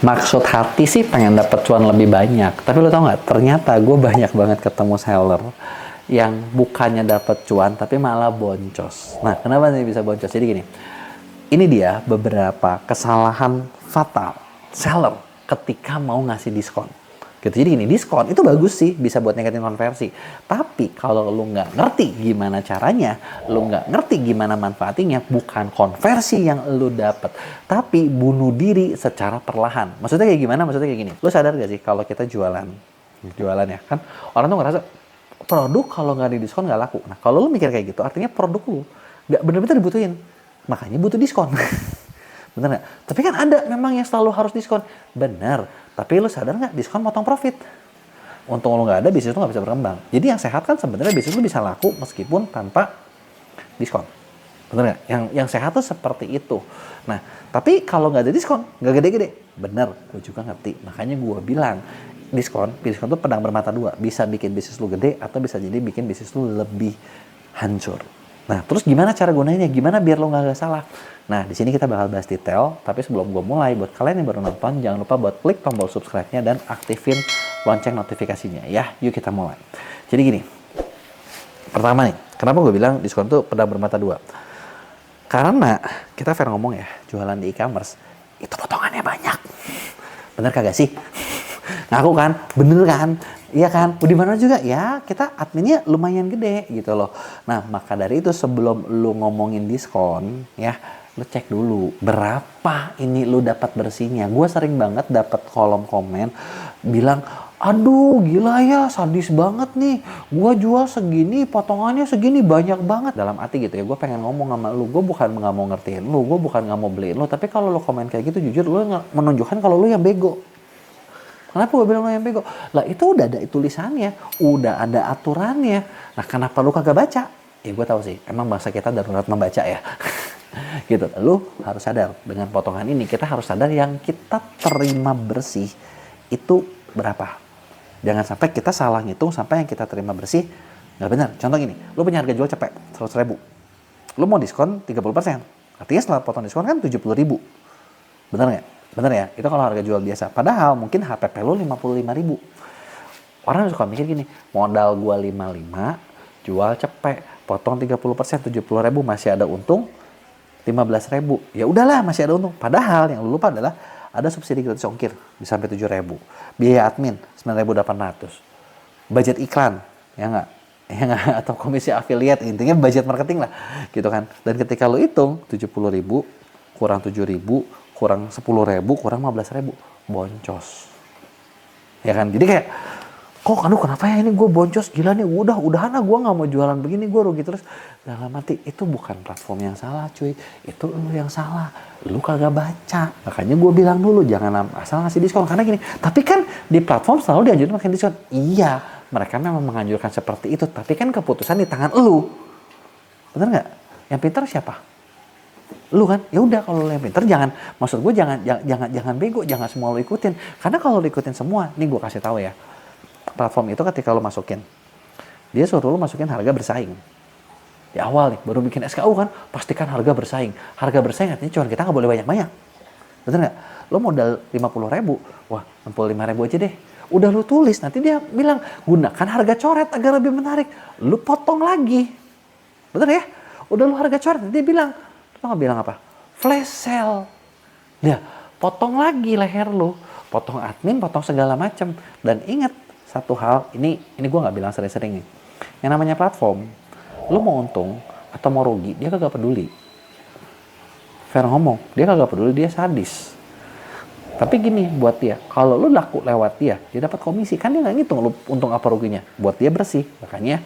Maksud hati sih pengen dapet cuan lebih banyak. Tapi lo tau nggak? Ternyata gue banyak banget ketemu seller yang bukannya dapet cuan tapi malah boncos. Nah, kenapa nih bisa boncos? Jadi gini, ini dia beberapa kesalahan fatal seller ketika mau ngasih diskon. Gitu. Jadi gini, diskon itu bagus sih, bisa buat ningkatin konversi. Tapi kalau lu nggak ngerti gimana caranya, lu nggak ngerti gimana manfaatnya, bukan konversi yang lu dapet, tapi bunuh diri secara perlahan. Maksudnya kayak gimana? Maksudnya kayak gini. Lu sadar gak sih kalau kita jualan ya kan? Orang tuh ngerasa produk kalau nggak di diskon nggak laku. Nah kalau lu mikir kayak gitu, artinya produk lu nggak bener-bener dibutuhin. Makanya butuh diskon. Bener nggak? Tapi kan ada memang yang selalu harus diskon. Bener. Tapi lu sadar nggak diskon motong profit? Untung lu nggak ada, bisnis lu nggak bisa berkembang. Jadi yang sehat kan sebenarnya bisnis lu bisa laku meskipun tanpa diskon. Bener nggak? Yang sehat tuh seperti itu. Nah, tapi kalau nggak ada diskon, nggak gede-gede. Bener, gue juga ngerti. Makanya gue bilang, diskon tuh pedang bermata dua. Bisa bikin bisnis lu gede atau bisa jadi bikin bisnis lu lebih hancur. Nah, terus gimana cara gunainnya? Gimana biar lo nggak salah? Nah, di sini kita bakal bahas detail. Tapi sebelum gue mulai, buat kalian yang baru nonton, jangan lupa buat klik tombol subscribe-nya dan aktifin lonceng notifikasinya. Ya, yuk kita mulai. Jadi gini, pertama nih, kenapa gue bilang diskon tuh pedang bermata dua? Karena kita fair ngomong ya, jualan di e-commerce itu potongannya banyak. Bener kagak sih? Ngaku kan? Bener kan? Iya kan? Di mana juga ya kita adminnya lumayan gede gitu loh. Nah maka dari itu sebelum lu ngomongin diskon ya, lu cek dulu berapa ini lu dapat bersihnya. Gue sering banget dapat kolom komen bilang, aduh gila ya sadis banget nih. Gue jual segini, potongannya segini banyak banget. Dalam hati gitu ya, gue pengen ngomong sama lu. Gue bukan nggak mau ngertiin lu, gue bukan nggak mau beliin lu. Tapi kalau lu komen kayak gitu jujur lu menunjukkan kalau lu yang bego. Kenapa gue bilang lo yang bego? Lah itu udah ada tulisannya, udah ada aturannya. Nah kenapa lu kagak baca? Ya gue tahu sih, emang bangsa kita darurat membaca ya. Gitu, lu harus sadar dengan potongan ini, kita harus sadar yang kita terima bersih itu berapa. Jangan sampai kita salah ngitung sampai yang kita terima bersih nggak benar. Contoh gini, lu punya harga jual cepet 100.000. Lu mau diskon 30%. Artinya setelah potong diskon kan 70.000. Bener nggak? Bener ya, itu kalau harga jual biasa. Padahal mungkin HPP lo 55.000. Orang suka mikir gini, modal gua 55, jual cepet, potong 30%, 70.000 masih ada untung 15.000. Ya udahlah masih ada untung. Padahal yang lu lupa adalah ada subsidi gratis ongkir bisa sampai 7.000. Biaya admin 9.800. Budget iklan, ya nggak? Ya nggak? Atau komisi affiliate, intinya budget marketing lah. Gitu kan. Dan ketika lu hitung 70.000 kurang 7.000 kurang 10.000, kurang 15.000, boncos. Ya kan? Jadi kayak, kok aduh kenapa ya ini gue boncos, gila nih, udahan lah gue gak mau jualan begini, gue rugi terus. Dalam hati, itu bukan platform yang salah cuy, itu lu yang salah, lu kagak baca. Makanya gue bilang dulu, jangan asal ngasih diskon, karena gini, tapi kan di platform selalu dianjurin makin diskon. Iya, mereka memang menganjurkan seperti itu, tapi kan keputusan di tangan lu. Bener gak? Yang pintar siapa? Lu kan, ya udah kalau lu yang pinter jangan, maksud gue jangan bego, jangan semua lu ikutin. Karena kalau lu ikutin semua, nih gue kasih tahu ya, platform itu ketika lu masukin, dia suruh lu masukin harga bersaing. Di awal nih, baru bikin SKU kan, pastikan harga bersaing. Harga bersaing artinya cuan kita nggak boleh banyak-banyak. Bener nggak? Lu modal 50.000, wah 65.000 aja deh. Udah lu tulis, nanti dia bilang gunakan harga coret agar lebih menarik. Lu potong lagi, bener ya? Udah lu harga coret, nanti dia bilang. Lo nggak bilang apa? Flash sale. Dia potong lagi leher lo, potong admin, potong segala macam. Dan ingat satu hal, ini gue nggak bilang sering-sering nih. Yang namanya platform, lo mau untung atau mau rugi, dia kagak peduli. Fair ngomong, dia kagak peduli, dia sadis. Tapi gini buat dia, kalau lo laku lewat dia dapat komisi. Kan dia nggak ngitung lo untung apa ruginya. Buat dia bersih. Makanya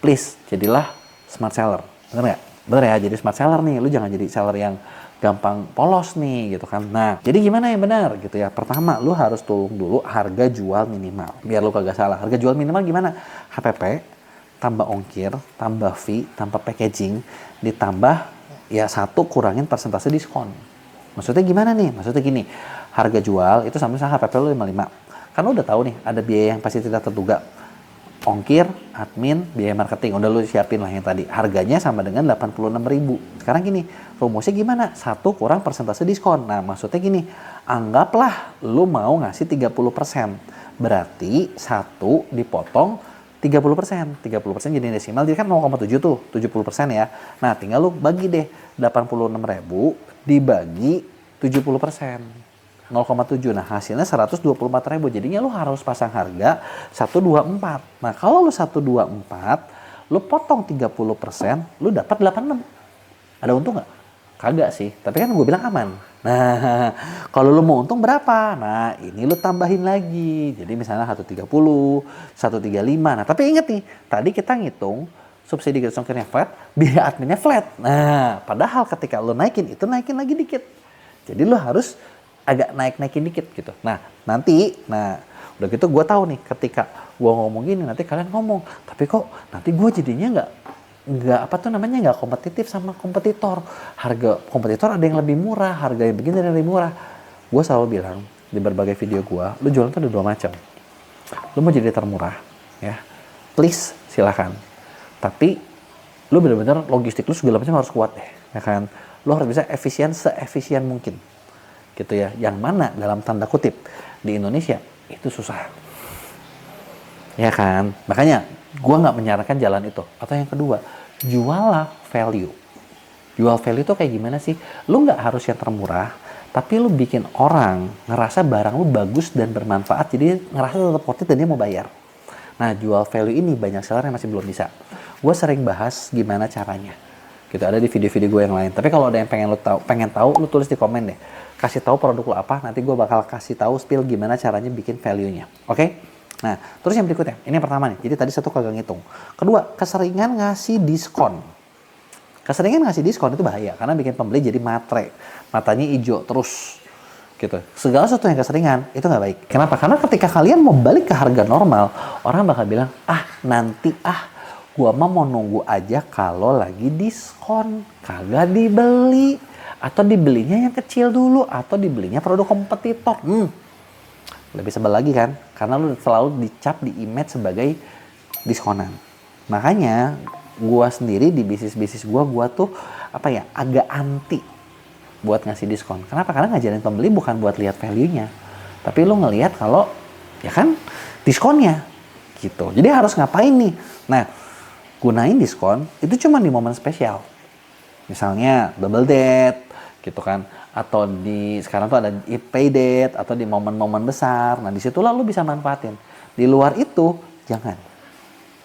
please jadilah smart seller. Bener nggak? Bener ya, jadi smart seller nih, lu jangan jadi seller yang gampang polos nih gitu kan. Nah, jadi gimana yang benar gitu ya. Pertama, lu harus tolong dulu harga jual minimal. Biar lu kagak salah. Harga jual minimal gimana? HPP, tambah ongkir, tambah fee, tambah packaging, ditambah ya satu kurangin persentase diskon. Maksudnya gimana nih? Maksudnya gini, harga jual itu sama misalnya HPP lu 55. Kan lu udah tahu nih, ada biaya yang pasti tidak terduga. ongkir, admin, biaya marketing. Udah lu siapin lah yang tadi. Harganya sama dengan 86.000. Sekarang gini, rumusnya gimana? 1 kurang persentase diskon. Nah, maksudnya gini, anggaplah lu mau ngasih 30%. Berarti 1 dipotong 30%. 30% jadi desimal, jadi kan 0,7 tuh, 70% ya. Nah, tinggal lu bagi deh 86.000 dibagi 70%. 0,7. Nah, hasilnya 124.000. Jadinya lu harus pasang harga 124. Nah, kalau lu 124, lu potong 30%, lu dapat 86. Ada untung nggak? Kagak sih. Tapi kan gue bilang aman. Nah, kalau lu mau untung berapa? Nah, ini lu tambahin lagi. Jadi misalnya 130, 135. Nah, tapi inget nih, tadi kita ngitung subsidi gratis ongkirnya flat, biaya adminnya flat. Nah, padahal ketika lu naikin, itu naikin lagi dikit. Jadi lu harus agak naik-naikin dikit gitu. Nah, nanti, udah gitu gue tahu nih ketika gue ngomong gini, nanti kalian ngomong, tapi kok nanti gue jadinya nggak kompetitif sama kompetitor. Harga kompetitor ada yang lebih murah, harga yang begini ada yang lebih murah. Gue selalu bilang di berbagai video gue, lu jualan tuh ada 2 macam. Lu mau jadi termurah, ya, please silakan. Tapi lu bener-bener logistik lu segala macam harus kuat deh, ya kan. Lu harus bisa seefisien mungkin, gitu ya. Yang mana dalam tanda kutip di Indonesia itu susah, ya kan. Makanya gue nggak menyarankan jalan itu. Atau yang kedua, jualah value. Jual value itu kayak gimana sih? Lu nggak harus yang termurah, tapi lu bikin orang ngerasa barang lu bagus dan bermanfaat, jadi ngerasa tetap worth it dan dia mau bayar. Nah, jual value ini banyak seller yang masih belum bisa. Gue sering bahas gimana caranya. Gitu, ada di video-video gue yang lain. Tapi kalau ada yang pengen tahu, lu tulis di komen deh. Kasih tahu produk lu apa, nanti gue bakal kasih tahu spill gimana caranya bikin value-nya. Oke? Nah, terus yang berikutnya, ini yang pertama nih. Jadi tadi 1 kagak ngitung. Kedua, keseringan ngasih diskon. Keseringan ngasih diskon itu bahaya karena bikin pembeli jadi matre. Matanya hijau terus. Gitu. Segala sesuatu yang keseringan itu nggak baik. Kenapa? Karena ketika kalian mau balik ke harga normal, orang bakal bilang, nanti gua mah mau nunggu aja kalau lagi diskon. Kagak dibeli. Atau dibelinya yang kecil dulu. Atau dibelinya produk kompetitor. Lebih sebel lagi kan? Karena lu selalu dicap di image sebagai diskonan. Makanya gua sendiri di bisnis gua tuh agak anti buat ngasih diskon. Kenapa? Karena ngajarin pembeli bukan buat lihat value-nya, tapi lu ngelihat kalau ya kan diskonnya gitu. Jadi harus ngapain nih? Nah, gunain diskon itu cuma di momen spesial. Misalnya double date gitu kan, atau sekarang tuh ada pay date atau di momen-momen besar. Nah, disitulah lu bisa manfaatin. Di luar itu jangan.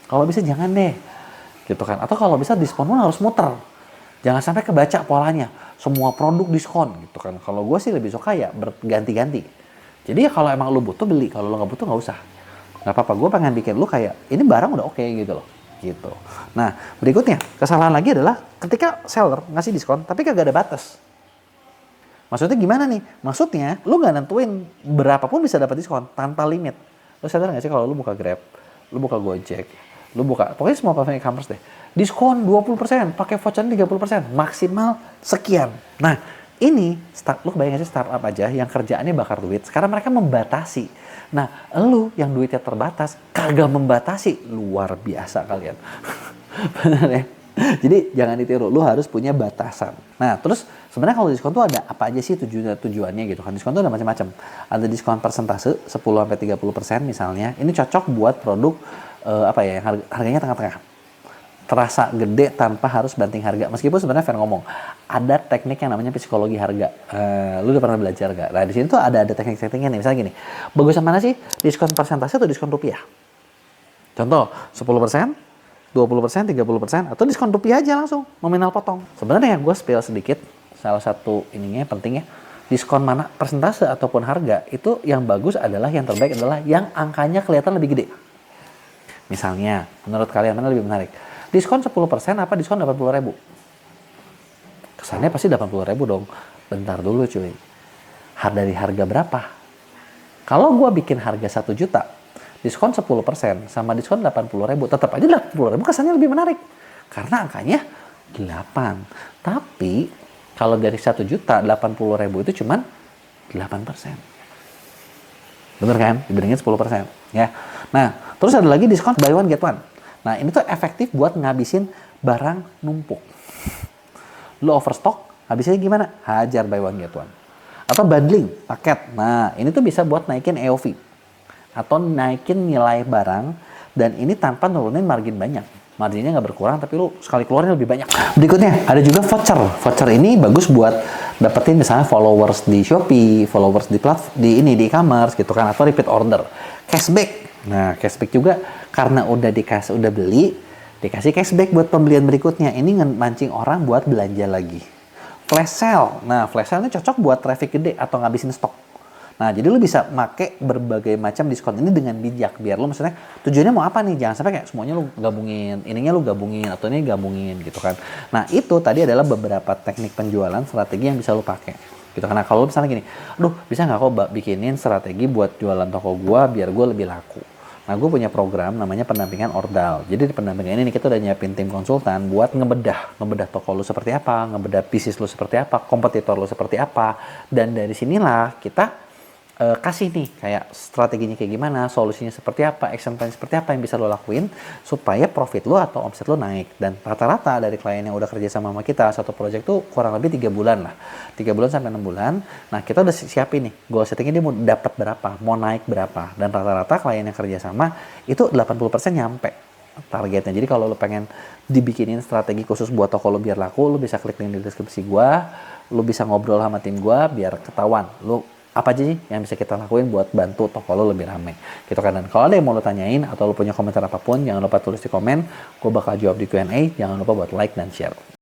Kalau bisa jangan deh. Gitu kan. Atau kalau bisa diskon pun harus muter. Jangan sampai kebaca polanya. Semua produk diskon gitu kan. Kalau gue sih lebih suka ya berganti-ganti. Jadi ya kalau emang lu butuh beli, kalau lu nggak butuh nggak usah. Nggak apa-apa, gue pengen bikin lu kayak ini barang udah oke gitu loh. Gitu. Nah, berikutnya kesalahan lagi adalah ketika seller ngasih diskon tapi kagak ada batas. Maksudnya gimana nih? Maksudnya lu nggak nentuin berapapun bisa dapat diskon tanpa limit. Lu sadar nggak sih kalau lu buka Grab, lu buka Gojek, lu buka, pokoknya semua platform e-commerce deh. Diskon 20%, pakai voucher 30%, maksimal sekian. Nah, ini lu bayangin sih startup aja yang kerjaannya bakar duit, sekarang mereka membatasi. Nah, lu yang duitnya terbatas, kagak membatasi, luar biasa kalian. Benar ya? Jadi jangan ditiru, lu harus punya batasan. Nah, terus sebenarnya kalau diskon tuh ada apa aja sih tujuannya gitu kan? Diskon tuh ada macam-macam. Ada diskon persentase 10-30% misalnya. Ini cocok buat produk yang harganya tengah-tengah. Terasa gede tanpa harus banting harga. Meskipun sebenarnya Fer ngomong, ada teknik yang namanya psikologi harga. Lu udah pernah belajar gak? Nah, di sini tuh ada teknik-tekniknya nih. Misalnya gini, bagusan mana sih? Diskon persentase atau diskon rupiah? Contoh, 10%, 20%, 30%, atau diskon rupiah aja langsung, nominal potong. Sebenarnya gue spill sedikit, salah satu ininya pentingnya, diskon mana persentase ataupun harga, itu yang bagus adalah, yang terbaik adalah yang angkanya kelihatan lebih gede. Misalnya, menurut kalian mana lebih menarik? Diskon 10% apa diskon 80.000? Kesannya pasti 80.000 dong. Bentar dulu cuy. Dari harga berapa? Kalau gue bikin harga 1 juta, diskon 10% sama diskon 80.000, tetap aja 80.000 kesannya lebih menarik. Karena angkanya 8. Tapi kalau dari 1 juta 80.000 itu cuman 8%. Bener kan? Dibandingin 10%. Ya. Nah, Terus ada lagi diskon buy one get one. Nah, ini tuh efektif buat ngabisin barang numpuk. Lo overstock, habisnya gimana? Hajar buy one get one. Atau bundling, paket. Nah, ini tuh bisa buat naikin AOV. Atau naikin nilai barang, dan ini tanpa nurunin margin banyak. Marginnya nggak berkurang, tapi lu sekali keluarnya lebih banyak. Berikutnya, ada juga voucher. Voucher ini bagus buat dapetin misalnya followers di Shopee, followers di di e-commerce gitu kan, atau repeat order. Cashback. Nah, cashback juga karena udah beli, dikasih cashback buat pembelian berikutnya. Ini mancing orang buat belanja lagi. Flash sale. Nah, flash sale ini cocok buat traffic gede atau ngabisin stok. Nah, jadi lu bisa make berbagai macam diskon ini dengan bijak. Biar lu maksudnya tujuannya mau apa nih? Jangan sampai kayak semuanya lu gabungin, ininya lu gabungin, atau ini gabungin gitu kan. Nah, itu tadi adalah beberapa teknik penjualan strategi yang bisa lu pakai. Gitu. Karena kalau misalnya gini, aduh bisa nggak kok bikinin strategi buat jualan toko gua biar gua lebih laku. Nah, gue punya program namanya pendampingan ordal. Jadi di pendampingan ini kita udah nyiapin tim konsultan buat ngebedah toko lu seperti apa, ngebedah bisnis lu seperti apa, kompetitor lu seperti apa. Dan dari sinilah kita kasih nih kayak strateginya kayak gimana, solusinya seperti apa, action plan seperti apa yang bisa lo lakuin supaya profit lo atau omset lo naik. Dan rata-rata dari klien yang udah kerja sama kita, satu project tuh kurang lebih 3 bulan lah. 3 bulan sampai 6 bulan. Nah, kita udah siapin nih, goal settingnya dia mau dapat berapa, mau naik berapa. Dan rata-rata klien yang kerja sama itu 80% nyampe targetnya. Jadi kalau lo pengen dibikinin strategi khusus buat toko lo biar laku, lo bisa klik link di deskripsi gua, lo bisa ngobrol sama tim gua biar ketahuan lo apa aja sih yang bisa kita lakuin buat bantu toko lo lebih ramai gitu kan. Dan kalau ada yang mau lo tanyain atau lo punya komentar apapun, jangan lupa tulis di komen, gue bakal jawab di Q&A. Jangan lupa buat like dan share.